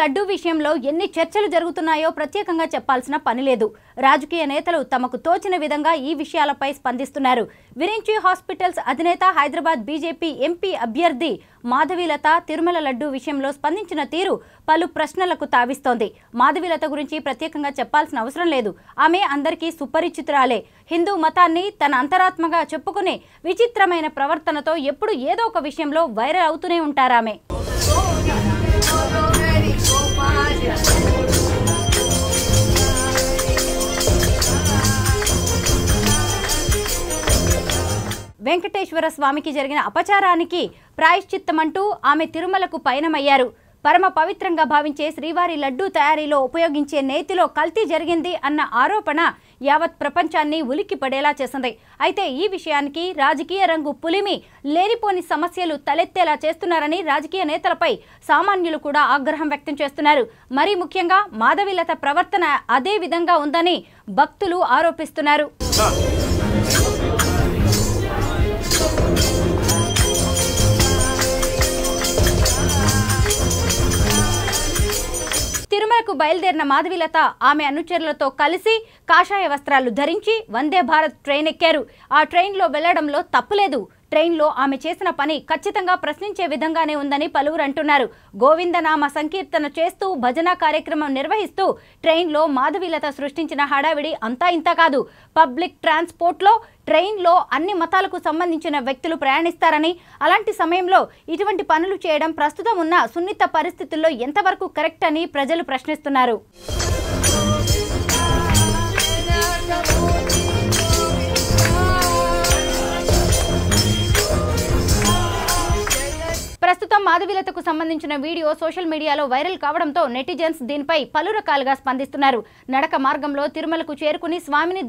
లడ్డూ విషయంలో ఎన్ని చర్చలు జరుగుతున్నాయో ప్రత్యేకంగా చెప్పాల్సిన పని లేదు. రాజకీయ నేతలు తమకు తోచిన విధంగా ఈ విషయాలపై స్పందిస్తున్నారు. విరించి హాస్పిటల్స్ అధినేత హైదరాబాద్ బీజేపీ ఎంపీ అభ్యర్థి మాధవీలత తిరుమల లడ్డూ విషయంలో స్పందించిన తీరు పలు ప్రశ్నలకు తావిస్తోంది. మాధవీలత గురించి ప్రత్యేకంగా చెప్పాల్సిన అవసరం లేదు. ఆమె అందరికీ సుపరిచితురాలే. హిందూ మతాన్ని తన అంతరాత్మగా చెప్పుకునే విచిత్రమైన ప్రవర్తనతో ఎప్పుడు ఏదో ఒక విషయంలో వైరల్ అవుతూనే ఉంటారామె. వెంకటేశ్వర స్వామికి జరిగిన అపచారానికి ప్రాయశ్చిత్తమంటూ ఆమె తిరుమలకు పయనమయ్యారు. పరమ పవిత్రంగా భావించే శ్రీవారి లడ్డూ తయారీలో ఉపయోగించే నేతిలో కల్తీ జరిగింది అన్న ఆరోపణ యావత్ ప్రపంచాన్ని ఉలిక్కి పడేలా చేసింది. అయితే ఈ విషయానికి రాజకీయ రంగు పులిమి లేనిపోని సమస్యలు తలెత్తేలా చేస్తున్నారని రాజకీయ నేతలపై సామాన్యులు కూడా ఆగ్రహం వ్యక్తం చేస్తున్నారు. మరీ ముఖ్యంగా మాధవీలత ప్రవర్తన అదే విధంగా ఉందని భక్తులు ఆరోపిస్తున్నారు. తిరుమలకు బయలుదేరిన మాధవీలత ఆమె అనుచరులతో కలిసి కాషాయ వస్త్రాలు ధరించి వందే భారత్ ట్రైన్ ఎక్కారు. ఆ ట్రైన్లో వెళ్లడంలో తప్పులేదు. ట్రైన్లో ఆమె చేసిన పని ఖచ్చితంగా ప్రశ్నించే విధంగానే ఉందని పలువురు అంటున్నారు. గోవిందనామ సంకీర్తన చేస్తూ భజన కార్యక్రమం నిర్వహిస్తూ ట్రైన్లో మాధవీలత సృష్టించిన హడావిడి అంతా ఇంత కాదు. పబ్లిక్ ట్రాన్స్పోర్ట్లో ట్రైన్లో అన్ని మతాలకు సంబంధించిన వ్యక్తులు ప్రయాణిస్తారని, అలాంటి సమయంలో ఇటువంటి పనులు చేయడం ప్రస్తుతం ఉన్న సున్నిత పరిస్థితుల్లో ఎంతవరకు కరెక్ట్ అని ప్రజలు ప్రశ్నిస్తున్నారు. ప్రస్తుతం మాధవీలతకు సంబంధించిన వీడియో సోషల్ మీడియాలో వైరల్ కావడంతో నెటిజన్స్ దీనిపై పలు రకాలుగా స్పందిస్తున్నారు. నడక మార్గంలో తిరుమలకు చేరుకుని స్వామిని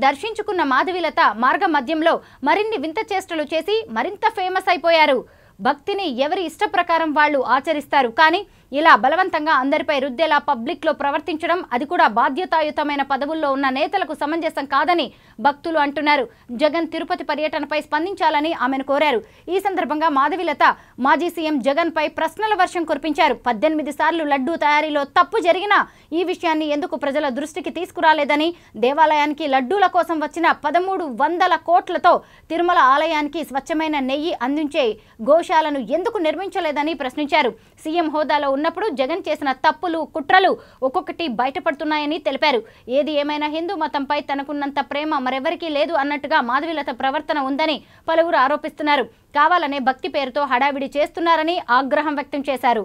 దర్శించుకున్న మాధవీలత మార్గ మధ్యంలో మరిన్ని వింత చేష్టలు చేసి మరింత ఫేమస్ అయిపోయారు. భక్తిని ఎవరి ఇష్ట ప్రకారం వాళ్ళు ఆచరిస్తారు, కానీ ఇలా బలవంతంగా అందరిపై రుద్దేలా పబ్లిక్లో ప్రవర్తించడం, అది కూడా బాధ్యతాయుతమైన పదవుల్లో ఉన్న నేతలకు సమంజసం కాదని భక్తులు అంటున్నారు. జగన్ తిరుపతి పర్యటనపై స్పందించాలని ఆమెను కోరారు. ఈ సందర్భంగా మాధవీలత మాజీ సీఎం జగన్ పై ప్రశ్నల వర్షం కురిపించారు. 18 సార్లు లడ్డూ తయారీలో తప్పు జరిగినా ఈ విషయాన్ని ఎందుకు ప్రజల దృష్టికి తీసుకురాలేదని, దేవాలయానికి లడ్డూల కోసం వచ్చిన 1300 కోట్లతో తిరుమల ఆలయానికి స్వచ్ఛమైన నెయ్యి అందించే గోశాలను ఎందుకు నిర్మించలేదని ప్రశ్నించారు. సీఎం హోదాలో ఉన్నప్పుడు జగన్ చేసిన తప్పులు, కుట్రలు ఒక్కొక్కటి బయటపడుతున్నాయని తెలిపారు. ఏది ఏమైనా హిందూ మతంపై తనకున్నంత ప్రేమ మరెవరికీ లేదు అన్నట్టుగా మాధవీలత ప్రవర్తన ఉందని పలువురు ఆరోపిస్తున్నారు. కావాలనే భక్తి పేరుతో హడావిడి చేస్తున్నారని ఆగ్రహం వ్యక్తం చేశారు.